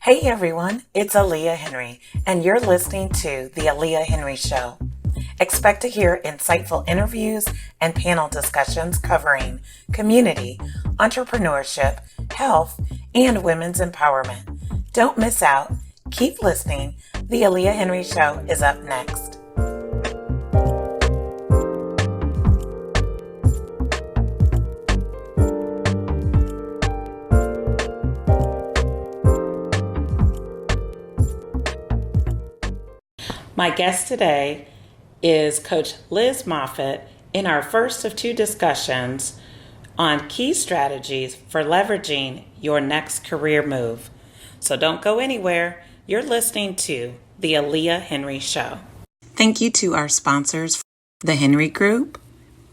Hey everyone, it's Aliah Henry, and you're listening to The Aliah Henry Show. Expect to hear insightful interviews and panel discussions covering community, entrepreneurship, health, and women's empowerment. Don't miss out. Keep listening. The Aliah Henry Show is up next. My guest today is Coach Liz Moffitt in our first of two discussions on key strategies for leveraging your next career move. So don't go anywhere. You're listening to The Aliah Henry Show. Thank you to our sponsors, the Henry Group,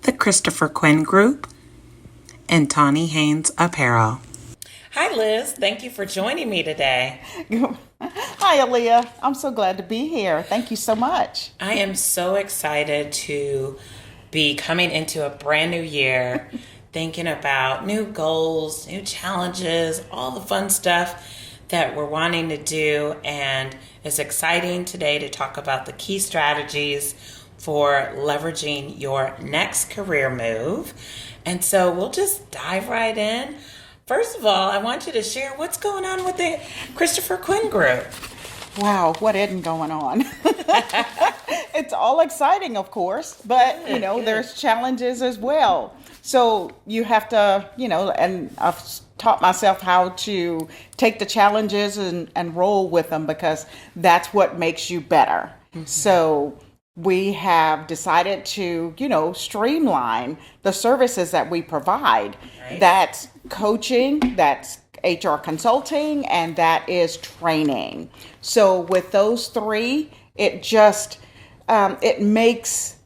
the Christopher Quinn Group, and Tawny Haynes Apparel. Hi, Liz. Thank you for joining me today. Hi, Aliah. I'm so glad to be here. Thank you so much. I am so excited to be coming into a brand new year, thinking about new goals, new challenges, all the fun stuff that we're wanting to do. And it's exciting today to talk about the key strategies for leveraging your next career move. And so we'll just dive right in. First of all, I want you to share what's going on with the Christopher Quinn Group. Wow, what isn't going on? It's all exciting, of course, but, there's challenges as well. So you have to, and I've taught myself how to take the challenges and roll with them because that's what makes you better. Mm-hmm. So we have decided to, streamline the services that we provide. Right. That's coaching, that's HR consulting, and that is training. So with those three, it just, it makes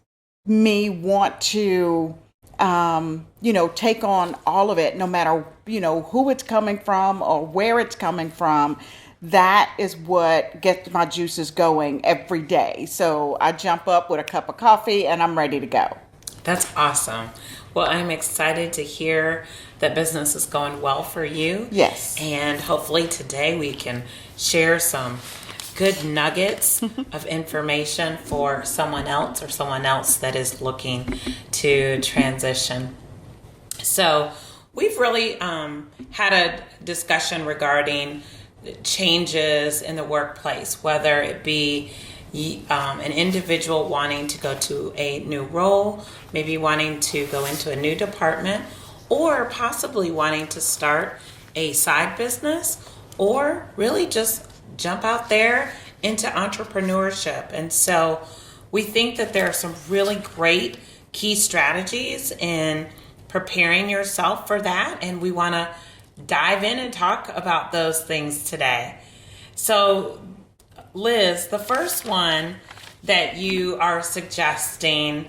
me want to, take on all of it, no matter, who it's coming from or where it's coming from. That is what gets my juices going every day. So I jump up with a cup of coffee and I'm ready to go. That's awesome. Well, I'm excited to hear that business is going well for you. Yes. And hopefully today we can share some good nuggets of information for someone else or someone else that is looking to transition. So we've really had a discussion regarding changes in the workplace, whether it be an individual wanting to go to a new role, maybe wanting to go into a new department, or possibly wanting to start a side business, or really just jump out there into entrepreneurship. And so we think that there are some really great key strategies in preparing yourself for that, and we want to dive in and talk about those things today. So, Liz, the first one that you are suggesting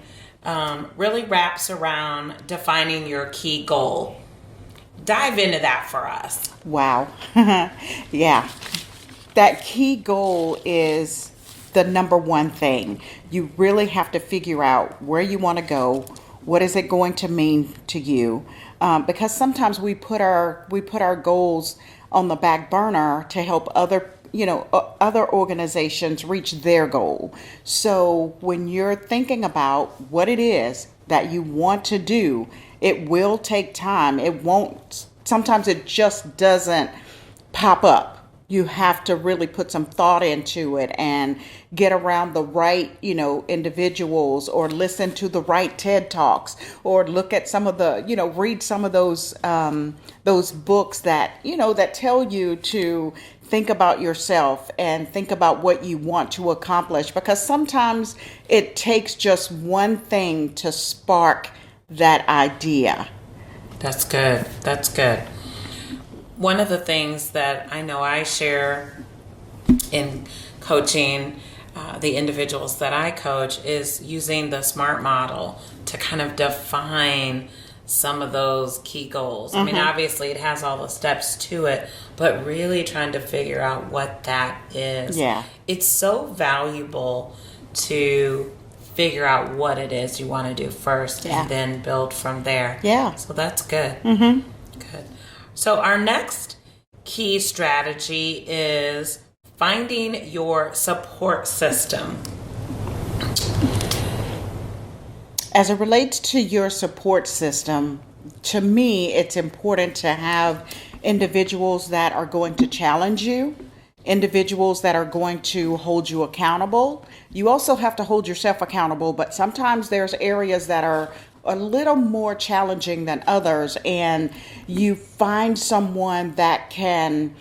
really wraps around defining your key goal. Dive into that for us. Wow. Yeah. That key goal is the number one thing. You really have to figure out where you want to go. What is it going to mean to you? Because sometimes we put our goals on the back burner to help other organizations reach their goal. So when you're thinking about what it is that you want to do, it will take time. Sometimes it just doesn't pop up. You have to really put some thought into it and get around the right, individuals, or listen to the right TED Talks, or look at some of the, read some of those books that, that tell you to think about yourself and think about what you want to accomplish, because sometimes it takes just one thing to spark that idea. That's good. That's good. One of the things that I know I share in coaching the individuals that I coach is using the SMART model to kind of define some of those key goals. I mean, obviously it has all the steps to it, but really trying to figure out what that is. Yeah. It's so valuable to figure out what it is you want to do first and then build from there. Yeah. So that's good. Mm-hmm. Good. So our next key strategy is finding your support system. As it relates to your support system, to me, it's important to have individuals that are going to challenge you, individuals that are going to hold you accountable. You also have to hold yourself accountable, but sometimes there's areas that are a little more challenging than others, and you find someone that can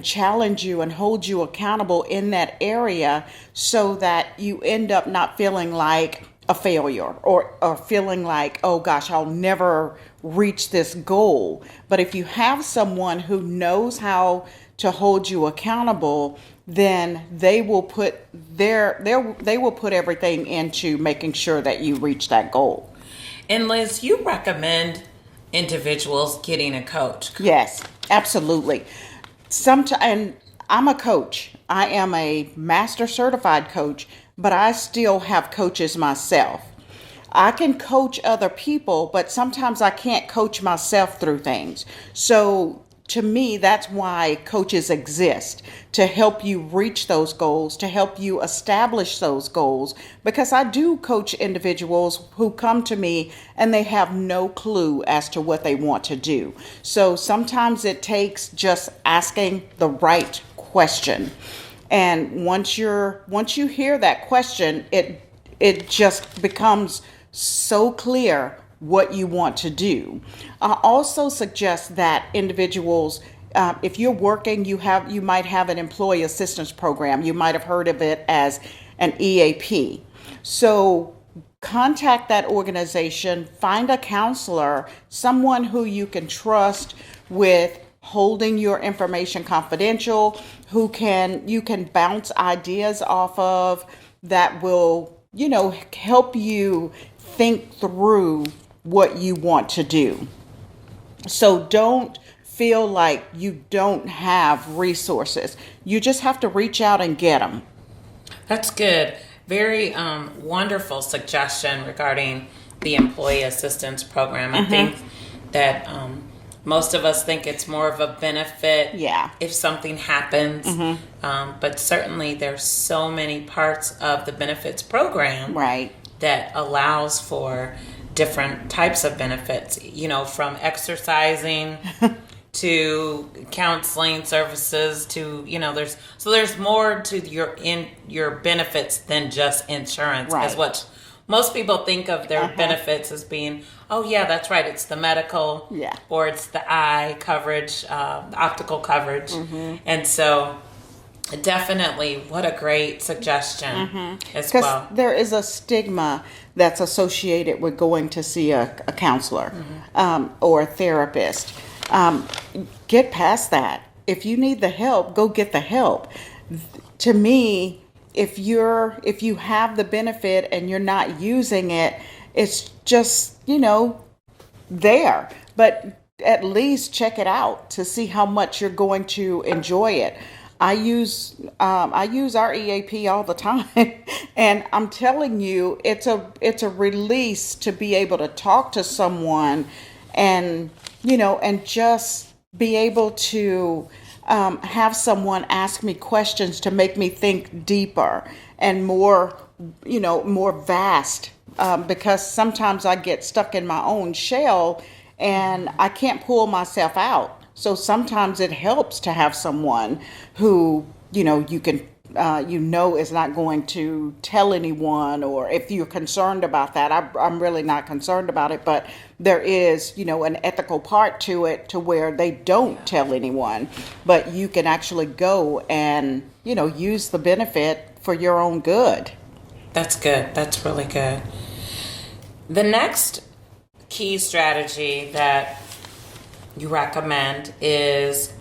challenge you and hold you accountable in that area, so that you end up not feeling like a failure, or feeling like, oh gosh, I'll never reach this goal. But if you have someone who knows how to hold you accountable, then they will put they will put everything into making sure that you reach that goal. And Liz, you recommend individuals getting a coach. Yes, absolutely. And I'm a coach. I am a master certified coach, but I still have coaches myself. I can coach other people, but sometimes I can't coach myself through things. So to me, that's why coaches exist, to help you reach those goals, to help you establish those goals. Because I do coach individuals who come to me and they have no clue as to what they want to do. So sometimes it takes just asking the right question. And once you hear that question, it just becomes so clear what you want to do. I also suggest that individuals, if you're working, you might have an employee assistance program. You might have heard of it as an EAP. So contact that organization, find a counselor, someone who you can trust with holding your information confidential, you can bounce ideas off of, that will, help you think through what you want to do. So don't feel like you don't have resources. You just have to reach out and get them. That's good. Very wonderful suggestion regarding the employee assistance program. I think that most of us think it's more of a benefit if something happens. But certainly there's so many parts of the benefits program that allows for different types of benefits, from exercising to counseling services to, there's more to your benefits than just insurance. Is what most people think of their benefits as being, oh yeah, that's right, it's the medical or it's the eye coverage, the optical coverage. And so definitely, what a great suggestion as well. Because there is a stigma that's associated with going to see a counselor or a therapist. Get past that. If you need the help, go get the help. To me, if you have the benefit and you're not using it, it's just, there. But at least check it out to see how much you're going to enjoy it. I use our EAP all the time, and I'm telling you, it's a release to be able to talk to someone, and and just be able to have someone ask me questions to make me think deeper and more vast, because sometimes I get stuck in my own shell and I can't pull myself out. So sometimes it helps to have someone who, you can, is not going to tell anyone, or if you're concerned about that. I'm really not concerned about it, but there is, an ethical part to it, to where they don't tell anyone, but you can actually go and, use the benefit for your own good. That's good. That's really good. The next key strategy that you recommend is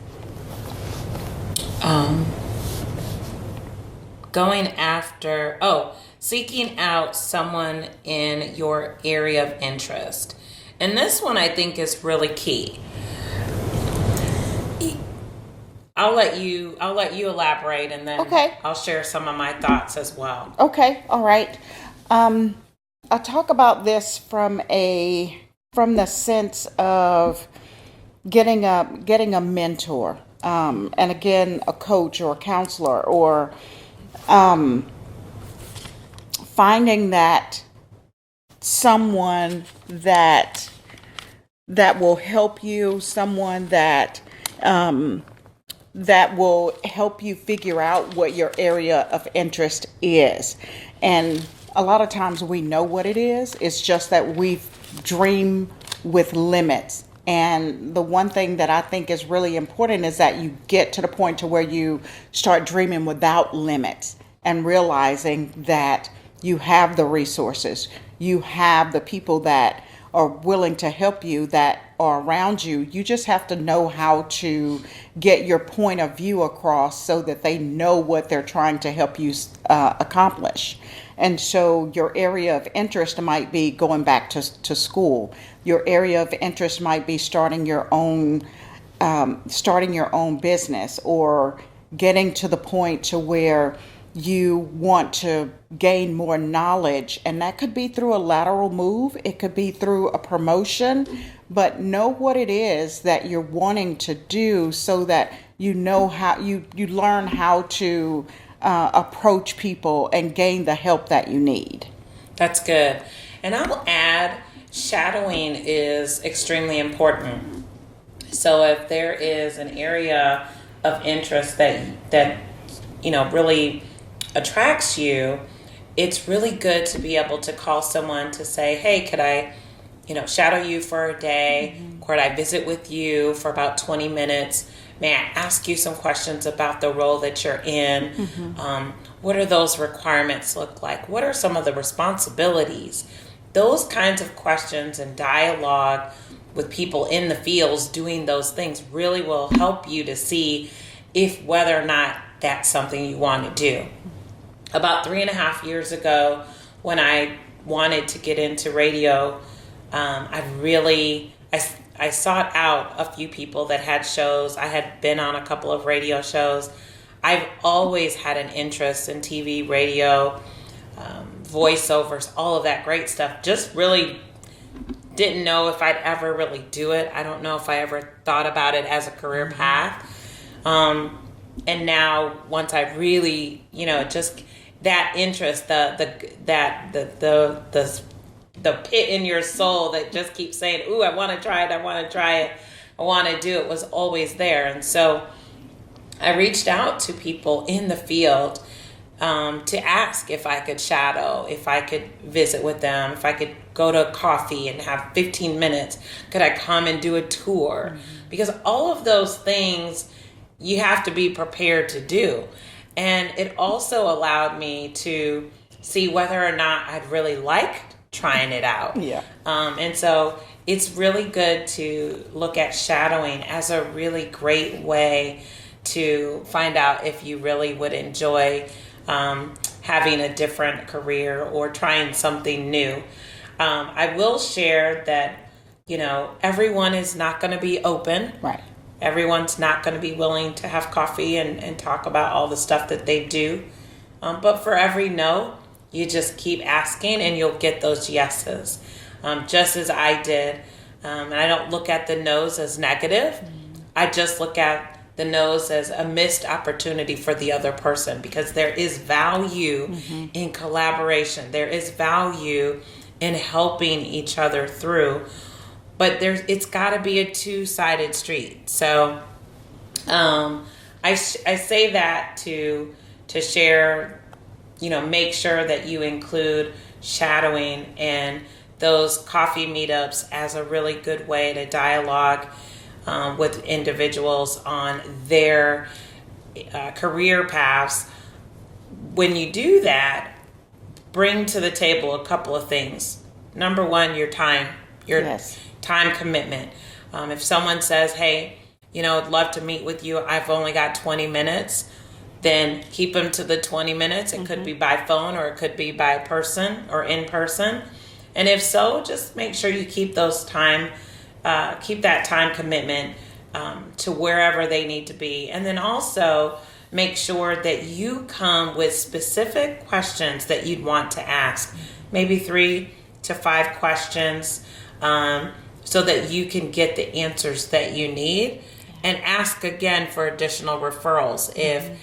seeking out someone in your area of interest. And this one I think is really key. I'll let you elaborate, and then I'll share some of my thoughts as well. Okay, all right. I'll talk about this from the sense of getting a mentor. and again, a coach or a counselor, or finding that someone that will help you, someone that will help you figure out what your area of interest is. And a lot of times we know what it is. It's just that we dream with limits. And the one thing that I think is really important is that you get to the point to where you start dreaming without limits and realizing that you have the resources, you have the people that are willing to help you, that are around you. You just have to know how to get your point of view across so that they know what they're trying to help you accomplish. And so your area of interest might be going back to school. Your area of interest might be starting your own business, or getting to the point to where you want to gain more knowledge. And that could be through a lateral move. It could be through a promotion, but know what it is that you're wanting to do so that you know how you learn how to approach people and gain the help that you need. That's good. And I'll add, shadowing is extremely important. So if there is an area of interest that really attracts you, it's really good to be able to call someone to say, hey, could I shadow you for a day? Could I visit with you for about 20 minutes? May I ask you some questions about the role that you're in? What are those requirements look like? What are some of the responsibilities? Those kinds of questions and dialogue with people in the fields doing those things really will help you to see if whether or not that's something you want to do. About 3.5 years ago, when I wanted to get into radio, I sought out a few people that had shows. I had been on a couple of radio shows. I've always had an interest in TV, radio, voiceovers, all of that great stuff. Just really didn't know if I'd ever really do it. I don't know if I ever thought about it as a career path. And now, once I really, just that interest, the pit in your soul that just keeps saying, ooh, I want to try it, I want to do it, was always there. And so I reached out to people in the field to ask if I could shadow, if I could visit with them, if I could go to coffee and have 15 minutes, could I come and do a tour? Because all of those things you have to be prepared to do. And it also allowed me to see whether or not I'd really liked trying it out. And so it's really good to look at shadowing as a really great way to find out if you really would enjoy having a different career or trying something new. I will share that, everyone is not going to be open. Right. Everyone's not going to be willing to have coffee and talk about all the stuff that they do. But for every no, you just keep asking and you'll get those yeses, just as I did. And I don't look at the no's as negative. I just look at the no's as a missed opportunity for the other person, because there is value in collaboration. There is value in helping each other through. But it's got to be a two-sided street. So I say that to share, make sure that you include shadowing and those coffee meetups as a really good way to dialogue with individuals on their career paths. When you do that, bring to the table a couple of things. Number one, your time. Time commitment. If someone says, hey, I'd love to meet with you, I've only got 20 minutes, then keep them to the 20 minutes. It could be by phone, or it could be by person or in person. And if so, just make sure you keep keep that time commitment to wherever they need to be. And then also make sure that you come with specific questions that you'd want to ask, maybe 3 to 5 questions, so that you can get the answers that you need. and ask again for additional referrals if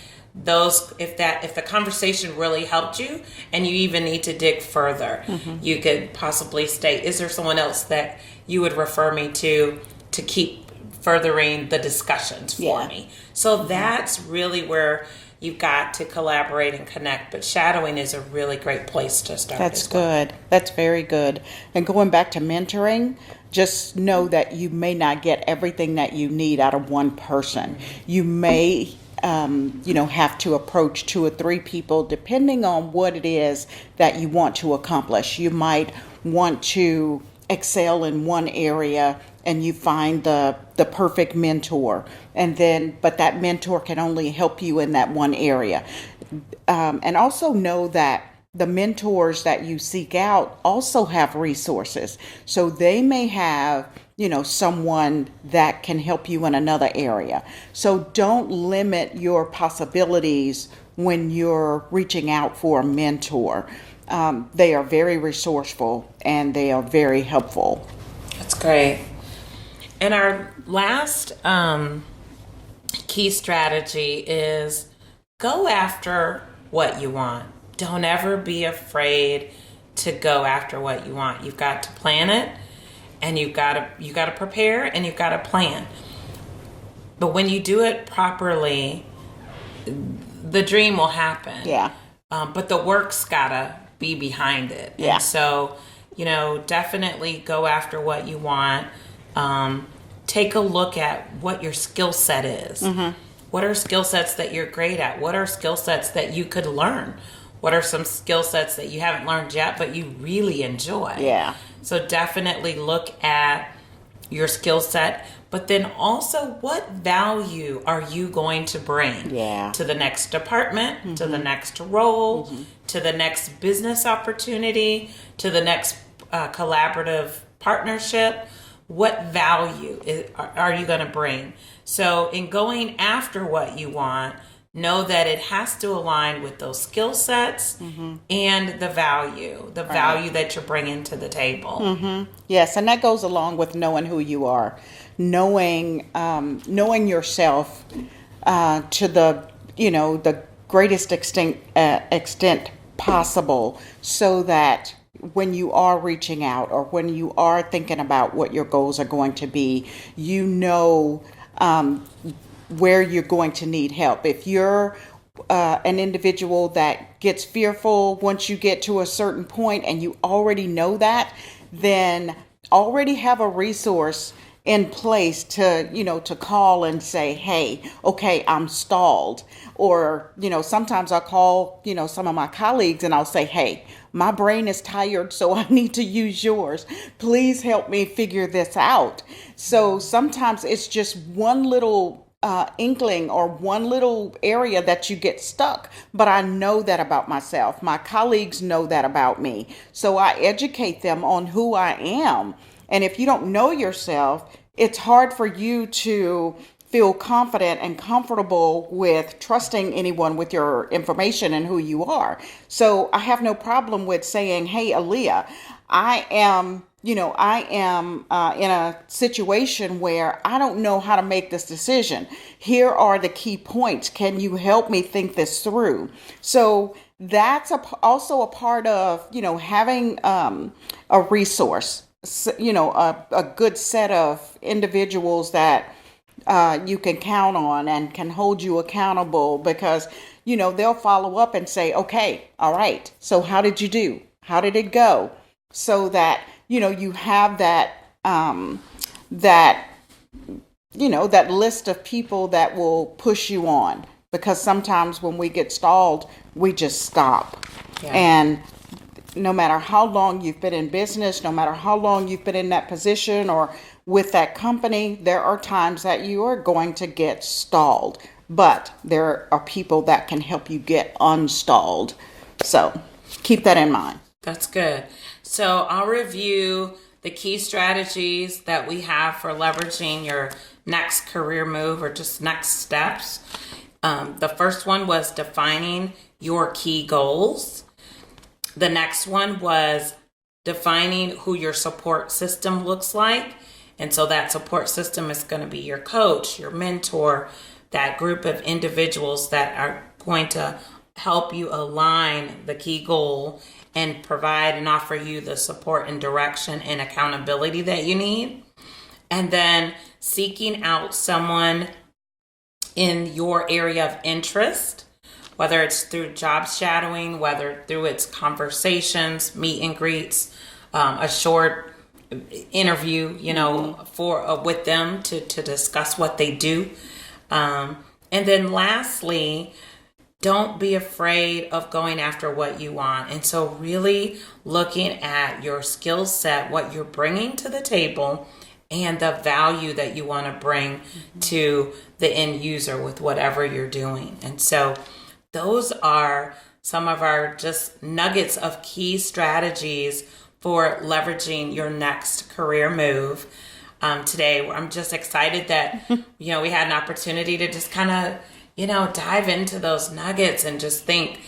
the conversation really helped you and you even need to dig further. You could possibly state, is there someone else that you would refer me to keep furthering the discussions for me? So that's really where you've got to collaborate and connect. But shadowing is a really great place to start. That's good. That's very good. And going back to mentoring, just know that you may not get everything that you need out of one person. You may have to approach 2 or 3 people depending on what it is that you want to accomplish. You might want to excel in one area and you find the perfect mentor, but that mentor can only help you in that one area. And also know that the mentors that you seek out also have resources. So they may have, someone that can help you in another area. So don't limit your possibilities when you're reaching out for a mentor. They are very resourceful and they are very helpful. That's great. And our last key strategy is go after what you want. Don't ever be afraid to go after what you want. You've got to plan it, and you got to prepare, and you've got to plan. But when you do it properly, the dream will happen. Yeah. But the work's gotta be behind it. Yeah. And so, definitely go after what you want. Take a look at what your skill set is. What are skill sets that you're great at? What are skill sets that you could learn? What are some skill sets that you haven't learned yet, but you really enjoy? Yeah. So definitely look at your skill set, but then also what value are you going to bring to the next department, to the next role, to the next business opportunity, to the next collaborative partnership? What value are you going to bring? So in going after what you want, know that it has to align with those skill sets and the value that you're bringing to the table. Yes, and that goes along with knowing who you are, knowing yourself to the greatest extent possible, so that when you are reaching out or when you are thinking about what your goals are going to be, where you're going to need help. If you're an individual that gets fearful once you get to a certain point and you already know that, then already have a resource in place to call and say, hey, okay, I'm stalled. Or, sometimes I'll call, some of my colleagues and I'll say, hey, my brain is tired, so I need to use yours. Please help me figure this out. So sometimes it's just one little inkling or one little area that you get stuck. But I know that about myself. My colleagues know that about me. So I educate them on who I am. And if you don't know yourself, it's hard for you to feel confident and comfortable with trusting anyone with your information and who you are. So I have no problem with saying, hey, Aliah, I am in a situation where I don't know how to make this decision. Here are the key points. Can you help me think this through? So that's also a part of, having a resource, a good set of individuals that you can count on and can hold you accountable, because, they'll follow up and say, okay, all right, so how did you do? How did it go? So that, you have that list of people that will push you on, because sometimes when we get stalled, we just stop. Yeah. And no matter how long you've been in business, no matter how long you've been in that position or with that company, there are times that you are going to get stalled, but there are people that can help you get unstalled. So keep that in mind. That's good. So I'll review the key strategies that we have for leveraging your next career move or just next steps. The first one was defining your key goals. The next one was defining who your support system looks like. And so that support system is going to be your coach, your mentor, that group of individuals that are going to help you align the key goal and provide and offer you the support and direction and accountability that you need. And then seeking out someone in your area of interest, whether it's through job shadowing, whether through its conversations, meet and greets, a short interview, for with them to discuss what they do. And then lastly, don't be afraid of going after what you want. And so really looking at your skill set, what you're bringing to the table, and the value that you want to bring to the end user with whatever you're doing. And so those are some of our just nuggets of key strategies for leveraging your next career move. Today, I'm just excited that, we had an opportunity to just kind of, dive into those nuggets and just think,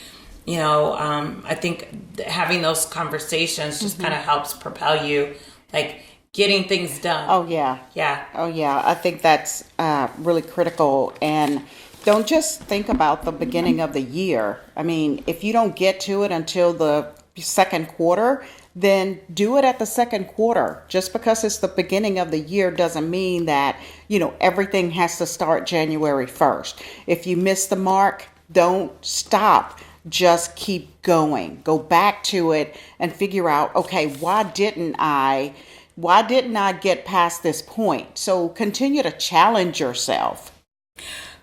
I think having those conversations just kind of helps propel you, like getting things done. Oh, yeah. Yeah. Oh, yeah. I think that's really critical. And don't just think about the beginning of the year. I mean, if you don't get to it until the second quarter, then do it at the second quarter. Just because it's the beginning of the year doesn't mean that, everything has to start January 1st. If you miss the mark, don't stop. Just keep going. Go back to it and figure out, okay, why didn't I get past this point? So continue to challenge yourself.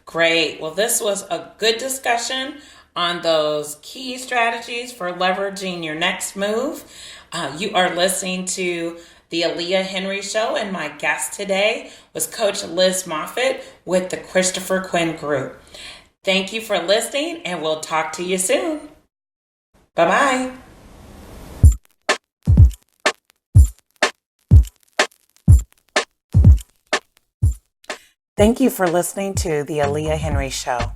Great. Well, this was a good discussion on those key strategies for leveraging your next move. You are listening to the Aliah Henry Show, and my guest today was Coach Liz Moffitt with the Christopher Quinn Group. Thank you for listening, and we'll talk to you soon. Bye-bye. Thank you for listening to the Aliah Henry Show.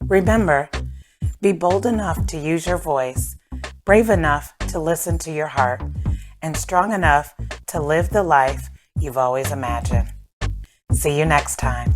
Remember, be bold enough to use your voice, brave enough to listen to your heart, and strong enough to live the life you've always imagined. See you next time.